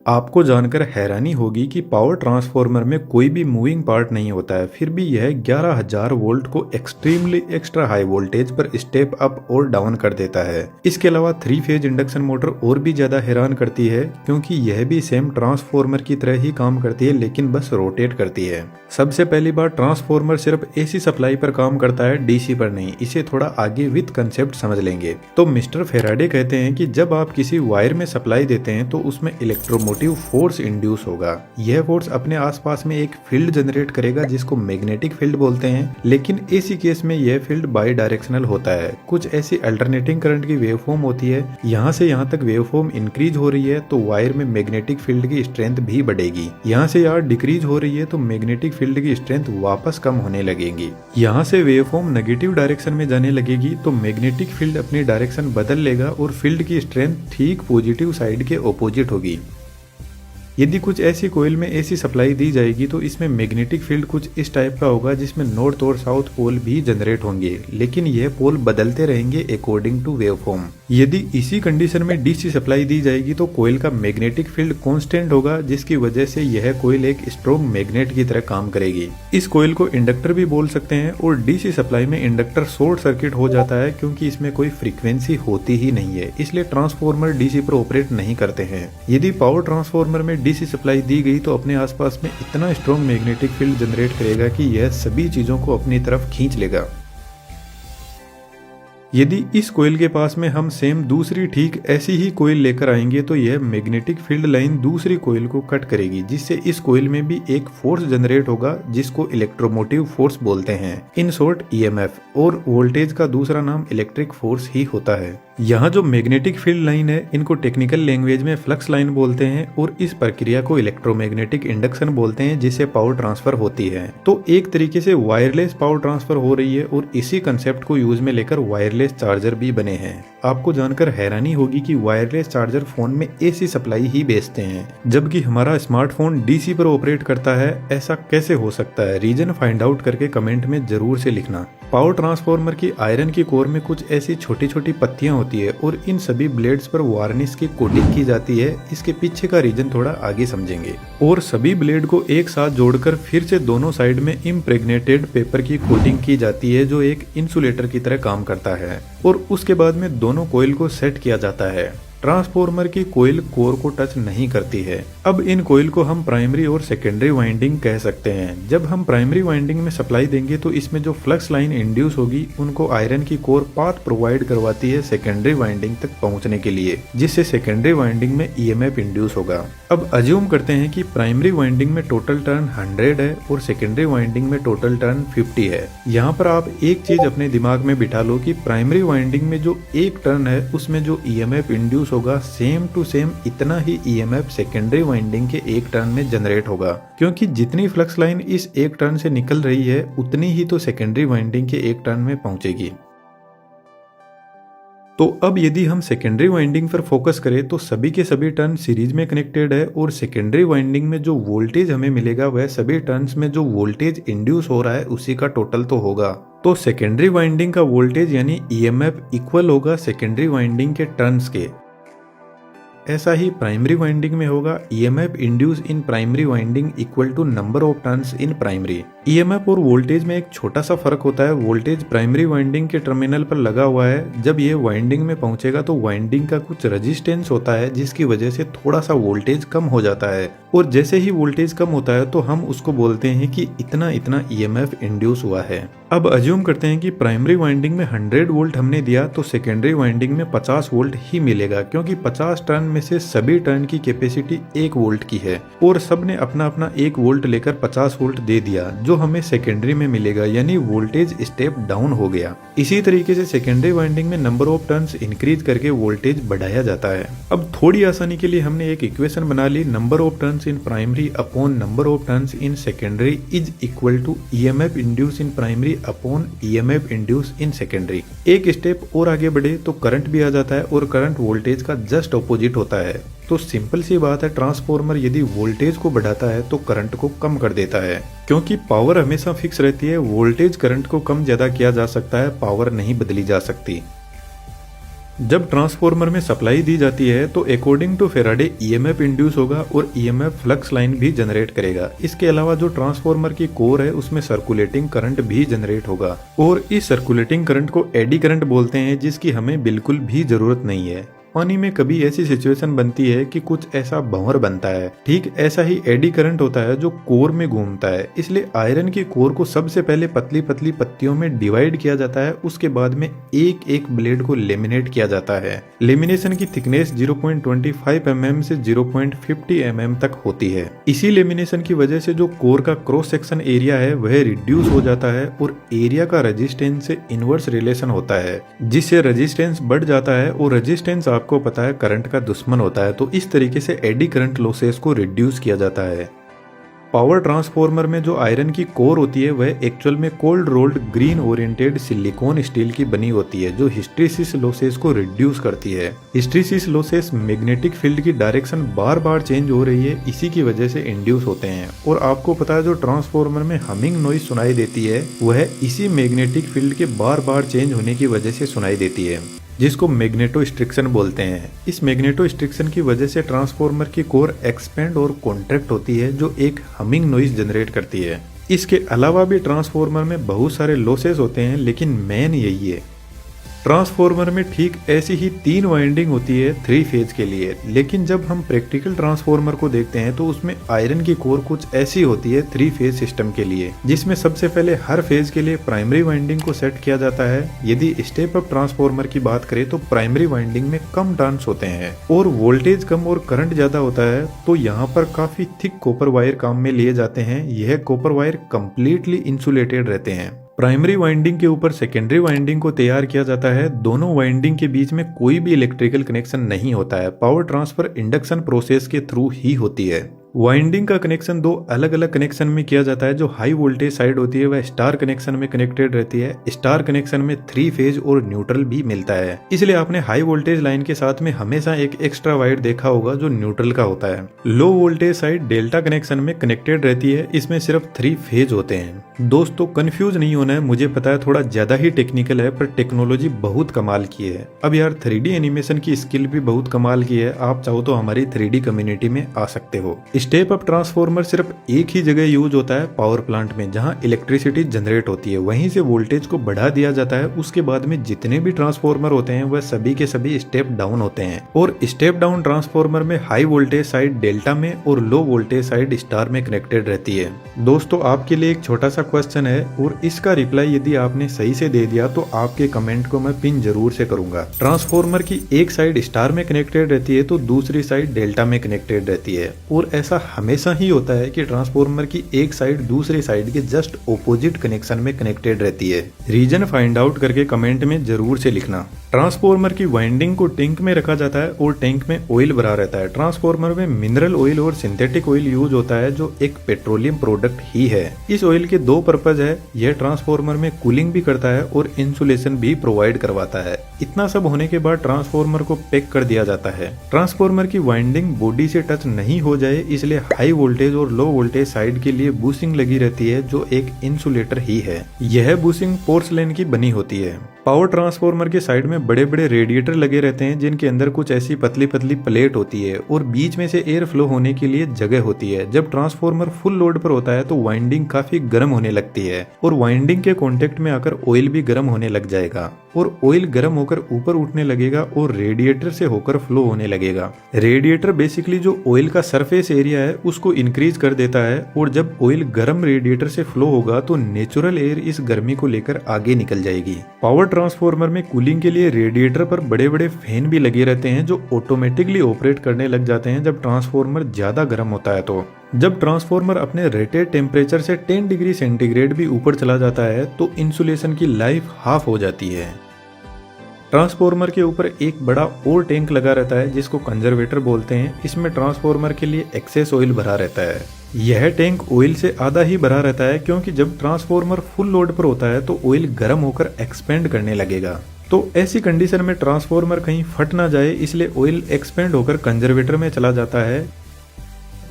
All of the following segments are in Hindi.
आपको जानकर हैरानी होगी कि पावर ट्रांसफार्मर में कोई भी मूविंग पार्ट नहीं होता है, फिर भी यह 11,000 वोल्ट को एक्सट्रीमली एक्स्ट्रा हाई वोल्टेज पर स्टेप अप और डाउन कर देता है। इसके अलावा 3 फेज इंडक्शन मोटर और भी ज्यादा हैरान करती है, क्योंकि यह भी सेम ट्रांसफार्मर की तरह ही काम करती है, लेकिन बस रोटेट करती है। सबसे पहली बार ट्रांसफार्मर सिर्फ एसी सप्लाई पर काम करता है, डीसी पर नहीं। इसे थोड़ा आगे विद कंसेप्ट समझ लेंगे। तो मिस्टर फेराडे कहते हैं कि जब आप किसी वायर में सप्लाई देते हैं तो उसमें इलेक्ट्रोमोटिव फोर्स इंड्यूस होगा। यह फोर्स अपने आसपास में एक फील्ड जनरेट करेगा जिसको मैग्नेटिक फील्ड बोलते हैं, लेकिन एसी केस में यह फील्ड बाई डायरेक्शनल होता है। कुछ ऐसी अल्टरनेटिंग करंट की वेवफॉर्म होती है, यहाँ से यहाँ तक वेवफॉर्म इंक्रीज हो रही है तो वायर में मैग्नेटिक फील्ड की स्ट्रेंथ भी बढ़ेगी। यहाँ से यहाँ डिक्रीज हो रही है तो मैग्नेटिक फील्ड की स्ट्रेंथ वापस कम होने लगेगी। यहाँ से वेवफॉर्म नेगेटिव डायरेक्शन में जाने लगेगी तो मैग्नेटिक फील्ड अपनी डायरेक्शन बदल लेगा और फील्ड की स्ट्रेंथ ठीक पॉजिटिव साइड के ऑपोजिट होगी। यदि कुछ ऐसी कोयल में एसी सप्लाई दी जाएगी तो इसमें मैग्नेटिक फील्ड कुछ इस टाइप का होगा जिसमें नॉर्थ और साउथ पोल भी जनरेट होंगे, लेकिन यह पोल बदलते रहेंगे अकॉर्डिंग टू वेवफॉर्म। यदि इसी कंडीशन में डीसी सप्लाई दी जाएगी तो कोयल का मैग्नेटिक फील्ड कांस्टेंट होगा, जिसकी वजह से यह कोयल एक स्ट्रॉन्ग मैग्नेट की तरह काम करेगी। इस कोयल को इंडक्टर भी बोल सकते हैं और डीसी सप्लाई में इंडक्टर शॉर्ट सर्किट हो जाता है, क्योंकि इसमें कोई फ्रीक्वेंसी होती ही नहीं है, इसलिए ट्रांसफार्मर डीसी पर ऑपरेट नहीं करते हैं। यदि पावर ट्रांसफार्मर में डीसी सप्लाई दी गई तो अपने आसपास में इतना स्ट्रॉन्ग मैग्नेटिक फील्ड जनरेट करेगा कि यह सभी चीजों को अपनी तरफ खींच लेगा। यदि इस कोयल के पास में हम सेम दूसरी ठीक ऐसी ही कोयल लेकर आएंगे तो यह मैग्नेटिक फील्ड लाइन दूसरी कोयल को कट करेगी, जिससे इस कोयल में भी एक फोर्स जनरेट होगा जिसको इलेक्ट्रोमोटिव फोर्स बोलते हैं, इन शॉर्ट ईएमएफ, और वोल्टेज का दूसरा नाम इलेक्ट्रिक फोर्स ही होता है। यहाँ जो मैग्नेटिक फील्ड लाइन है इनको टेक्निकल लैंग्वेज में फ्लक्स लाइन बोलते हैं और इस प्रक्रिया को इलेक्ट्रोमैग्नेटिक इंडक्शन बोलते हैं, जिससे पावर ट्रांसफर होती है। तो एक तरीके से वायरलेस पावर ट्रांसफर हो रही है और इसी कंसेप्ट को यूज में लेकर वायरलेस चार्जर भी बने हैं। आपको जानकर हैरानी होगी कि वायरलेस चार्जर फोन में एसी सप्लाई ही बेचते हैं, जबकि हमारा स्मार्टफोन डीसी पर ऑपरेट करता है। ऐसा कैसे हो सकता है? रीजन फाइंड आउट करके कमेंट में जरूर से लिखना। पावर ट्रांसफार्मर की आयरन की कोर में कुछ ऐसी छोटी छोटी पत्तियां होती है और इन सभी ब्लेड्स पर वार्निश की कोटिंग की जाती है। इसके पीछे का रीजन थोड़ा आगे समझेंगे। और सभी ब्लेड को एक साथ जोड़कर फिर से दोनों साइड में इम्प्रेग्नेटेड पेपर की कोटिंग की जाती है, जो एक इंसुलेटर की तरह काम करता है, और उसके बाद में दोनों कॉइल को सेट किया जाता है। ट्रांसफार्मर की कोयल कोर को टच नहीं करती है। अब इन कोयल को हम प्राइमरी और सेकेंडरी वाइंडिंग कह सकते हैं। जब हम प्राइमरी वाइंडिंग में सप्लाई देंगे तो इसमें जो फ्लक्स लाइन इंड्यूस होगी उनको आयरन की कोर पाथ प्रोवाइड करवाती है सेकेंडरी वाइंडिंग तक पहुंचने के लिए, जिससे सेकेंडरी वाइंडिंग में ईएमएफ इंड्यूस होगा। अब अज्यूम करते हैं कि प्राइमरी वाइंडिंग में टोटल टर्न 100 है और सेकेंडरी वाइंडिंग में टोटल टर्न 50 है। यहाँ पर आप एक चीज अपने दिमाग में बिठा लो कि प्राइमरी वाइंडिंग में जो एक टर्न है उसमें जो ईएमएफ इंड्यूस होगा सेम टू सेम इतना ही ईएमएफ सेकेंडरी वाइंडिंग के एक टर्न में जनरेट होगा, क्योंकि जितनी फ्लक्स लाइन इस एक टर्न से निकल रही है उतनी ही तो सेकेंडरी वाइंडिंग के एक टर्न में पहुंचेगी। तो अब यदि हम सेकेंडरी वाइंडिंग पर फोकस करें तो सभी के सभी टर्न सीरीज में कनेक्टेड है और सेकेंडरी वाइंडिंग में जो वोल्टेज हमें मिलेगा वह सभी टर्न्स में जो वोल्टेज इंड्यूस हो रहा है उसी का टोटल तो होगा। तो सेकेंडरी वाइंडिंग का वोल्टेज यानी ईएमएफ इक्वल होगा सेकेंडरी वाइंडिंग के टर्न्स के। ऐसा ही प्राइमरी वाइंडिंग में होगा EMF induce in primary winding equal to number of turns in primary. EMF और वोल्टेज में एक छोटा सा फर्क होता है। वोल्टेज प्राइमरी वाइंडिंग के टर्मिनल पर लगा हुआ है, जब ये वाइंडिंग में पहुंचेगा तो वाइंडिंग का कुछ रेजिस्टेंस होता है जिसकी वजह से थोड़ा सा वोल्टेज कम हो जाता है, और जैसे ही वोल्टेज कम होता है तो हम उसको बोलते हैं कि इतना इतना ईएमएफ इंड्यूस हुआ है। अब अज्यूम करते हैं कि प्राइमरी वाइंडिंग में 100 वोल्ट हमने दिया तो सेकेंडरी वाइंडिंग में 50 वोल्ट ही मिलेगा, क्योंकि 50 टर्न में से सभी टर्न की कैपेसिटी 1 वोल्ट की है और सब ने अपना अपना 1 वोल्ट लेकर 50 वोल्ट दे दिया, जो हमें सेकेंडरी में मिलेगा, यानी वोल्टेज स्टेप डाउन हो गया। इसी तरीके से सेकेंडरी वाइंडिंग में नंबर ऑफ टर्न्स इंक्रीज करके वोल्टेज बढ़ाया जाता है। अब थोड़ी आसानी के लिए हमने एक इक्वेशन बना ली, number of turns in primary upon number of turns in secondary is equal to EMF induce in primary upon EMF induce in secondary. एक स्टेप और आगे बढ़े तो करंट भी आ जाता है और करंट वोल्टेज का जस्ट ऑपोजिट होता है। तो सिंपल सी बात है, ट्रांसफार्मर यदि वोल्टेज को बढ़ाता है तो करंट को कम कर देता है, क्योंकि पावर हमेशा फिक्स रहती है। वोल्टेज करंट को कम ज्यादा किया जा सकता है, पावर नहीं बदली जा सकती। जब ट्रांसफॉर्मर में सप्लाई दी जाती है तो according to Faraday EMF induce होगा और ईएमएफ फ्लक्स लाइन भी जनरेट करेगा। इसके अलावा जो ट्रांसफॉर्मर की कोर है उसमें सर्कुलेटिंग करंट भी जनरेट होगा और इस सर्कुलेटिंग करंट को एडी करंट बोलते हैं, जिसकी हमें बिल्कुल भी जरूरत नहीं है। पानी में कभी ऐसी सिचुएशन बनती है कि कुछ ऐसा भंवर बनता है, ठीक ऐसा ही एडी करंट होता है जो कोर में घूमता है। इसलिए आयरन की कोर को सबसे पहले पतली पतली पत्तियों में डिवाइड किया जाता है, उसके बाद में एक एक ब्लेड को लेमिनेट किया जाता है। लेमिनेशन की थिकनेस 0.25 mm से 0.50 mm तक होती है। इसी लेमिनेशन की वजह से जो कोर का क्रॉस सेक्शन एरिया है वह रिड्यूस हो जाता है और एरिया का रेजिस्टेंस से इनवर्स रिलेशन होता है, जिससे रेजिस्टेंस बढ़ जाता है और रेजिस्टेंस आपको पता है करंट का दुश्मन होता है। तो इस तरीके से एडी करंट लॉसेस को रिड्यूस किया जाता है। पावर ट्रांसफॉर्मर में जो आयरन की कोर होती है वह एक्चुअल में cold rolled green oriented silicon steel की बनी होती है, जो हिस्ट्रीसिस लॉसेस को रिड्यूस करती है। हिस्ट्रीसिस लॉसेस मैग्नेटिक फील्ड की डायरेक्शन बार बार चेंज हो रही है, इसी की वजह से इंड्यूस होते हैं। और आपको पता है जो ट्रांसफॉर्मर में हमिंग नॉइज सुनाई देती है वह इसी मैग्नेटिक फील्ड के बार बार चेंज होने की वजह से सुनाई देती है, जिसको मैग्नेटोस्ट्रिक्शन बोलते हैं। इस मैग्नेटोस्ट्रिक्शन की वजह से ट्रांसफॉर्मर की कोर एक्सपेंड और कॉन्ट्रैक्ट होती है, जो एक हमिंग नॉइज जनरेट करती है। इसके अलावा भी ट्रांसफॉर्मर में बहुत सारे लॉसेस होते हैं, लेकिन मेन यही है। ट्रांसफॉर्मर में ठीक ऐसी ही 3 वाइंडिंग होती है 3 फेज के लिए, लेकिन जब हम प्रैक्टिकल ट्रांसफॉर्मर को देखते हैं तो उसमें आयरन की कोर कुछ ऐसी होती है 3 फेज सिस्टम के लिए, जिसमें सबसे पहले हर फेज के लिए प्राइमरी वाइंडिंग को सेट किया जाता है। यदि स्टेप अप ट्रांसफॉर्मर की बात करें तो प्राइमरी वाइंडिंग में कम टर्न्स होते हैं और वोल्टेज कम और करंट ज्यादा होता है, तो यहाँ पर काफी थिक कॉपर वायर काम में लिए जाते हैं। यह कॉपर वायर कम्प्लीटली इंसुलेटेड रहते हैं। प्राइमरी वाइंडिंग के ऊपर सेकेंडरी वाइंडिंग को तैयार किया जाता है। दोनों वाइंडिंग के बीच में कोई भी इलेक्ट्रिकल कनेक्शन नहीं होता है। पावर ट्रांसफर इंडक्शन प्रोसेस के थ्रू ही होती है। वाइंडिंग का कनेक्शन 2 अलग अलग कनेक्शन में किया जाता है। जो हाई वोल्टेज साइड होती है वह स्टार कनेक्शन में कनेक्टेड रहती है। स्टार कनेक्शन में 3 फेज और न्यूट्रल भी मिलता है, इसलिए आपने हाई वोल्टेज लाइन के साथ में हमेशा एक एक्स्ट्रा वायर देखा होगा जो न्यूट्रल का होता है। Low voltage side delta connection में कनेक्टेड रहती है, इसमें सिर्फ 3 फेज होते हैं। दोस्तों कंफ्यूज नहीं होना है, मुझे पता है थोड़ा ज्यादा ही टेक्निकल है, पर टेक्नोलॉजी बहुत कमाल की है। अब यार 3D एनिमेशन की स्किल भी बहुत कमाल की है। आप चाहो तो हमारी 3D कम्युनिटी में आ सकते हो। स्टेप अप ट्रांसफॉर्मर सिर्फ एक ही जगह यूज होता है, पावर प्लांट में, जहां इलेक्ट्रिसिटी जनरेट होती है। वहीं से वोल्टेज को बढ़ा दिया जाता है। उसके बाद में जितने भी ट्रांसफॉर्मर होते हैं वह सभी के सभी स्टेप डाउन होते हैं। और स्टेप डाउन ट्रांसफॉर्मर में हाई वोल्टेज साइड डेल्टा में और लो वोल्टेज साइड स्टार में कनेक्टेड रहती है। दोस्तों आपके लिए एक छोटा सा क्वेश्चन है और इसका रिप्लाई यदि आपने सही से दे दिया तो आपके कमेंट को मैं पिन जरूर से करूंगा। ट्रांसफॉर्मर की एक साइड स्टार में कनेक्टेड रहती है तो दूसरी साइड डेल्टा में कनेक्टेड रहती है। और ऐसा हमेशा ही होता है कि ट्रांसफॉर्मर की एक साइड दूसरी साइड के जस्ट ऑपोजिट कनेक्शन में कनेक्टेड रहती है। रीजन फाइंड आउट करके कमेंट में जरूर से लिखना। ट्रांसफॉर्मर की वाइंडिंग को टैंक में रखा जाता है और टैंक में ऑयल भरा रहता है। ट्रांसफॉर्मर में मिनरल ऑयल और सिंथेटिक ऑयल यूज होता है, जो एक पेट्रोलियम प्रोडक्ट ही है। इस ऑयल के 2 पर्पज है। यह ट्रांसफॉर्मर में कूलिंग भी करता है और इंसुलेशन भी प्रोवाइड करवाता है। इतना सब होने के बाद ट्रांसफॉर्मर को पैक कर दिया जाता है। ट्रांसफॉर्मर की वाइंडिंग बॉडी से टच नहीं हो जाए इसलिए हाई वोल्टेज और लो वोल्टेज साइड के लिए बूसिंग लगी रहती है, जो एक इंसुलेटर ही है। यह बूसिंग पोर्सलेन की बनी होती है। पावर ट्रांसफॉर्मर के साइड में बड़े बड़े रेडिएटर लगे रहते हैं, जिनके अंदर कुछ ऐसी पतली पतली प्लेट होती है और बीच में से एयर फ्लो होने के लिए जगह होती है। जब ट्रांसफॉर्मर फुल लोड पर होता है तो वाइंडिंग काफी गर्म होने लगती है और वाइंडिंग के कांटेक्ट में आकर ऑयल भी गर्म होने लग जाएगा और ऑयल गर्म होकर ऊपर उठने लगेगा और रेडिएटर से होकर फ्लो होने लगेगा। रेडिएटर बेसिकली जो ऑयल का सरफेस एरिया है उसको इंक्रीज कर देता है और जब ऑयल गर्म रेडिएटर से फ्लो होगा तो नेचुरल एयर इस गर्मी को लेकर आगे निकल जाएगी। पावर ट्रांसफॉर्मर में कूलिंग के लिए रेडिएटर पर बड़े बड़े फैन भी लगे रहते हैं, जो ऑटोमेटिकली ऑपरेट करने लग जाते हैं जब ट्रांसफॉर्मर ज्यादा गर्म होता है। तो जब ट्रांसफॉर्मर अपने रेटेड टेम्परेचर से 10 डिग्री सेंटीग्रेड भी ऊपर चला जाता है तो इंसुलेशन की लाइफ हाफ हो जाती है। ट्रांसफॉर्मर के ऊपर एक बड़ा और टैंक लगा रहता है जिसको कंजर्वेटर बोलते हैं। इसमें ट्रांसफॉर्मर के लिए एक्सेस ऑयल भरा रहता है। यह टैंक ऑयल से आधा ही भरा रहता है, क्योंकि जब ट्रांसफॉर्मर फुल लोड पर होता है तो ऑयल गर्म होकर एक्सपेंड करने लगेगा। तो ऐसी कंडीशन में ट्रांसफॉर्मर कहीं फट ना जाए इसलिए ऑयल एक्सपेंड होकर कंजर्वेटर में चला जाता है।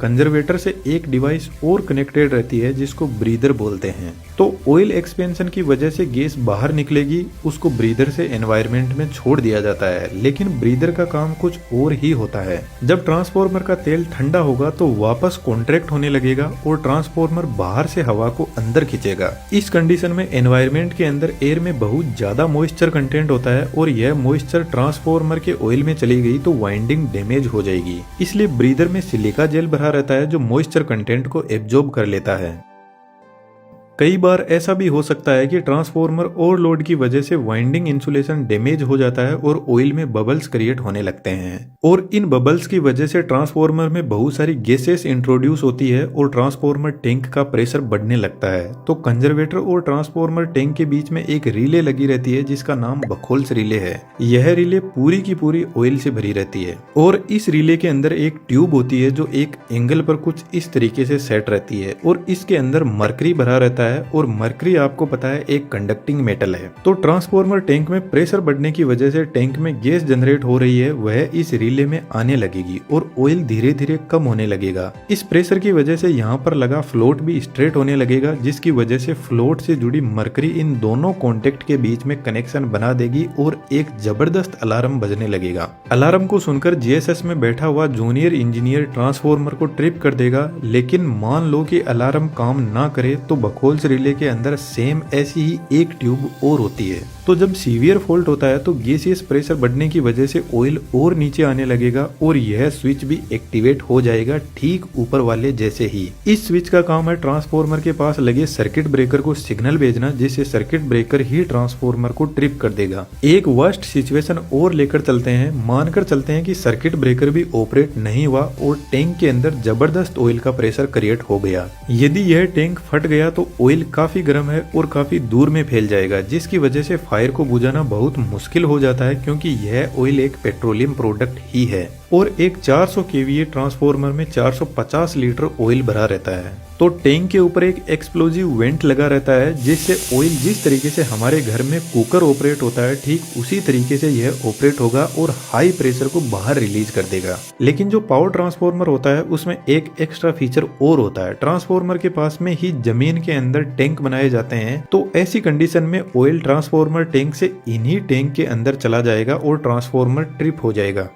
कंजर्वेटर से एक डिवाइस और कनेक्टेड रहती है जिसको ब्रीदर बोलते हैं। तो ऑयल एक्सपेंशन की वजह से गैस बाहर निकलेगी, उसको ब्रीदर से एनवायरनमेंट में छोड़ दिया जाता है। लेकिन ब्रीदर का काम कुछ और ही होता है। जब ट्रांसफार्मर का तेल ठंडा होगा तो वापस कॉन्ट्रैक्ट होने लगेगा और ट्रांसफार्मर बाहर से हवा को अंदर खींचेगा। इस कंडीशन में एनवायरनमेंट के अंदर एयर में बहुत ज्यादा मॉइस्चर कंटेंट होता है और यह मॉइस्चर ट्रांसफार्मर के ऑयल में चली गई तो वाइंडिंग डैमेज हो जाएगी। इसलिए ब्रीदर में सिलिका जेल भरा रहता है जो मॉइस्चर कंटेंट को एब्जॉर्ब कर लेता है। कई बार ऐसा भी हो सकता है कि ट्रांसफार्मर ओवरलोड की वजह से वाइंडिंग इंसुलेशन डैमेज हो जाता है और ऑयल में बबल्स क्रिएट होने लगते हैं और इन बबल्स की वजह से ट्रांसफार्मर में बहुत सारी गैसेस इंट्रोड्यूस होती है और ट्रांसफार्मर टैंक का प्रेशर बढ़ने लगता है। तो कंजर्वेटर और ट्रांसफार्मर टैंक के बीच में एक रिले लगी रहती है जिसका नाम बखोल्स रिले है। यह रिले पूरी की पूरी ऑयल से भरी रहती है और इस रिले के अंदर एक ट्यूब होती है जो एक एंगल पर कुछ इस तरीके से सेट रहती है और इसके अंदर मरकरी भरा रहता है और मरकरी आपको पता है एक कंडक्टिंग मेटल है। तो ट्रांसफार्मर टैंक में प्रेशर बढ़ने की वजह से टैंक में गैस जनरेट हो रही है, वह इस रिले में आने लगेगी और ऑयल धीरे धीरे कम होने लगेगा। इस प्रेशर की वजह से यहाँ पर लगा फ्लोट भी स्ट्रेट होने लगेगा जिसकी वजह से फ्लोट से जुड़ी मरकरी इन दोनों कॉन्टेक्ट के बीच में कनेक्शन बना देगी और एक जबरदस्त अलार्म बजने लगेगा। अलार्म को सुनकर जीएसएस में बैठा हुआ जूनियर इंजीनियर ट्रांसफार्मर को ट्रिप कर देगा। लेकिन मान लो कि अलार्म काम ना करे तो बखोल्स रिले के अंदर सेम ऐसी ही एक ट्यूब और होती है। तो जब सीवियर फॉल्ट होता है तो गैसियस प्रेशर बढ़ने की वजह से ऑयल और नीचे आने लगेगा और यह स्विच भी एक्टिवेट हो जाएगा ठीक ऊपर वाले जैसे ही। इस स्विच का काम है ट्रांसफार्मर के पास लगे सर्किट ब्रेकर को सिग्नल भेजना जिससे सर्किट ब्रेकर ही ट्रांसफार्मर को ट्रिप कर देगा। एक वर्स्ट सिचुएशन और लेकर चलते हैं। मानकर चलते हैं कि सर्किट ब्रेकर भी ऑपरेट नहीं हुआ और टैंक के अंदर जबरदस्त ऑयल का प्रेशर क्रिएट हो गया। यदि यह टैंक फट गया तो ऑयल काफी गर्म है और काफी दूर में फैल जाएगा जिसकी वजह से फायर को बुझाना बहुत मुश्किल हो जाता है क्योंकि यह ऑयल एक पेट्रोलियम प्रोडक्ट ही है और एक 400 केवीए ट्रांसफार्मर में 450 लीटर ऑयल भरा रहता है। तो टैंक के ऊपर एक एक्सप्लोजिव वेंट लगा रहता है जिससे ऑयल जिस तरीके से हमारे घर में कुकर ऑपरेट होता है ठीक उसी तरीके से यह ऑपरेट होगा और हाई प्रेशर को बाहर रिलीज कर देगा। लेकिन जो पावर ट्रांसफार्मर होता है उसमें एक एक्स्ट्रा फीचर और होता है। ट्रांसफार्मर के पास में ही जमीन के अंदर टैंक बनाए जाते हैं तो ऐसी कंडीशन में ऑयल ट्रांसफार्मर टैंक से इन्हीं टैंक के अंदर चला जाएगा और ट्रांसफार्मर ट्रिप हो जाएगा।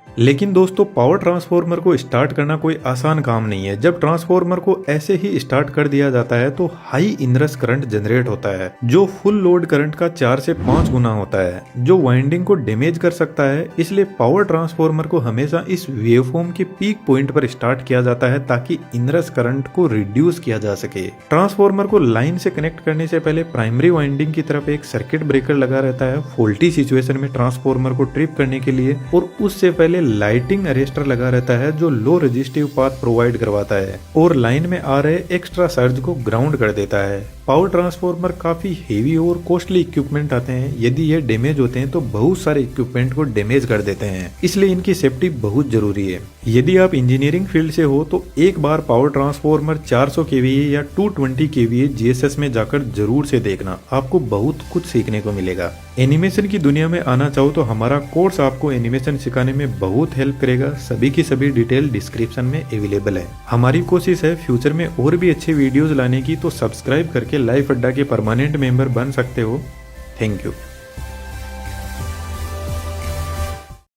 लेकिन दोस्तों पावर ट्रांसफार्मर को स्टार्ट करना कोई आसान काम नहीं है। जब ट्रांसफार्मर को ऐसे ही स्टार्ट कर दिया जाता है तो हाई इनरस करंट जनरेट होता है जो फुल लोड करंट का 4 से 5 गुना होता है जो वाइंडिंग को डैमेज कर सकता है। इसलिए पावर ट्रांसफार्मर को हमेशा इस वेवफॉर्म के पीक पॉइंट पर स्टार्ट किया जाता है ताकि इनरस करंट को रिड्यूस किया जा सके। ट्रांसफार्मर को लाइन से कनेक्ट करने से पहले प्राइमरी वाइंडिंग की तरफ एक सर्किट ब्रेकर लगा रहता है फॉल्टी सिचुएशन में ट्रांसफार्मर को ट्रिप करने के लिए और उससे पहले लाइटिंग अरेस्टर लगा रहता है जो लो रेजिस्टिव पाथ प्रोवाइड करवाता है और लाइन में आ रहे एक्स्ट्रा सर्ज को ग्राउंड कर देता है। पावर ट्रांसफार्मर काफी हेवी और कॉस्टली इक्विपमेंट आते हैं। यदि ये डैमेज होते हैं तो बहुत सारे इक्विपमेंट को डैमेज कर देते हैं, इसलिए इनकी सेफ्टी बहुत जरूरी है। यदि आप इंजीनियरिंग फील्ड से हो तो एक बार पावर ट्रांसफार्मर 400 केवीए या 220 केवीए जीएसएस में जाकर जरूर से देखना, आपको बहुत कुछ सीखने को मिलेगा। एनिमेशन की दुनिया में आना चाहो तो हमारा कोर्स आपको एनिमेशन सिखाने में बहुत हेल्प करेगा। सभी की सभी डिटेल डिस्क्रिप्शन में अवेलेबल है। हमारी कोशिश है फ्यूचर में और भी अच्छे वीडियोस लाने की, तो सब्सक्राइब करके लाइफ अड्डा के परमानेंट मेंबर बन सकते हो। Thank you.